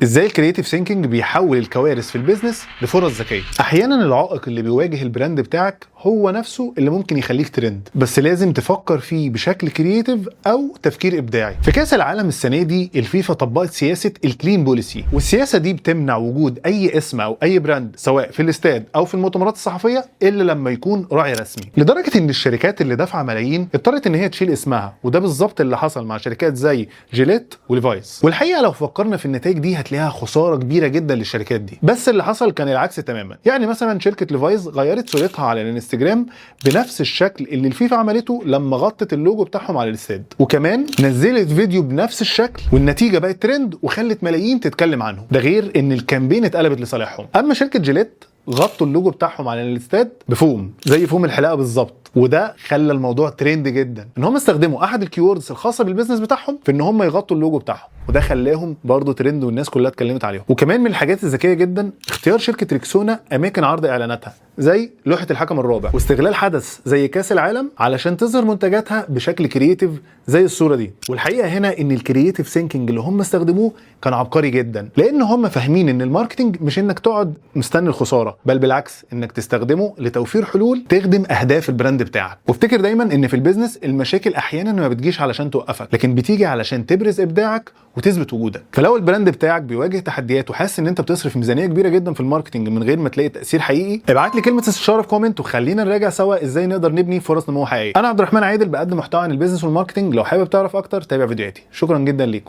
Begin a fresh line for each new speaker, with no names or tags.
ازاي الكرييتيف ثينكينج بيحول الكوارث في البيزنس لفرص ذكيه. احيانا العائق اللي بيواجه البراند بتاعك هو نفسه اللي ممكن يخليك ترند، بس لازم تفكر فيه بشكل كرييتيف او تفكير ابداعي. في كاس العالم السنه دي الفيفا طبقت سياسه الكلين بوليسي، والسياسه دي بتمنع وجود اي اسم او اي براند سواء في الاستاد او في المؤتمرات الصحفيه الا لما يكون راعي رسمي، لدرجه ان الشركات اللي دافعه ملايين اضطرت ان هي تشيل اسمها، وده بالظبط اللي حصل مع شركات زي جيليت وليفايس. والحقيقه لو فكرنا في النتائج دي هتلاقيها خساره كبيره جدا للشركات دي، بس اللي حصل كان العكس تماما. يعني مثلا شركه ليفايس غيرت صورتها على الانستجرام بنفس الشكل اللي الفيفا عملته لما غطت اللوجو بتاعهم على الاستاد، وكمان نزلت فيديو بنفس الشكل، والنتيجه بقت ترند وخلت ملايين تتكلم عنهم. ده غير ان الكامبين اتقلبت لصالحهم. اما شركه جيليت غطوا اللوجو بتاعهم على الاستاد بفوم زي فوم الحلاقه بالظبط، وده خلى الموضوع ترند جدا. ان هم استخدموا احد الكيوردز الخاصه بالبيزنس بتاعهم في ان هم يغطوا اللوجو بتاعهم، وده خلاهم برضه ترند والناس كلها اتكلمت عليهم. وكمان من الحاجات الذكيه جدا اختيار شركه ريكسونا اماكن عرض اعلاناتها زي لوحه الحكم الرابع، واستغلال حدث زي كاس العالم علشان تظهر منتجاتها بشكل كرييتيف زي الصوره دي. والحقيقه هنا ان الكرييتيف ثينكينج اللي هم استخدموه كان عبقري جدا، لان هم فاهمين ان الماركتنج مش انك تقعد مستني الخساره، بل بالعكس انك تستخدمه لتوفير حلول تخدم اهداف البراند بتاعك. وافتكر دايما ان في البيزنس المشاكل احيانا ما بتجيش علشان توقفك، لكن بتيجي علشان تبرز ابداعك وتثبت وجودك. فلو البراند بتاعك بيواجه تحديات وحاسس ان انت بتصرف ميزانيه كبيره جدا في الماركتنج من غير ما تلاقي تاثير حقيقي، ابعت لي كلمه استشاره في كومنت وخلينا نراجع سوا ازاي نقدر نبني فرص نمو حقيقيه. انا عبد الرحمن عادل بقدم محتوى عن البيزنس والماركتنج، لو حابب تعرف اكتر تابع فيديوهاتي. شكرا جدا ليكم.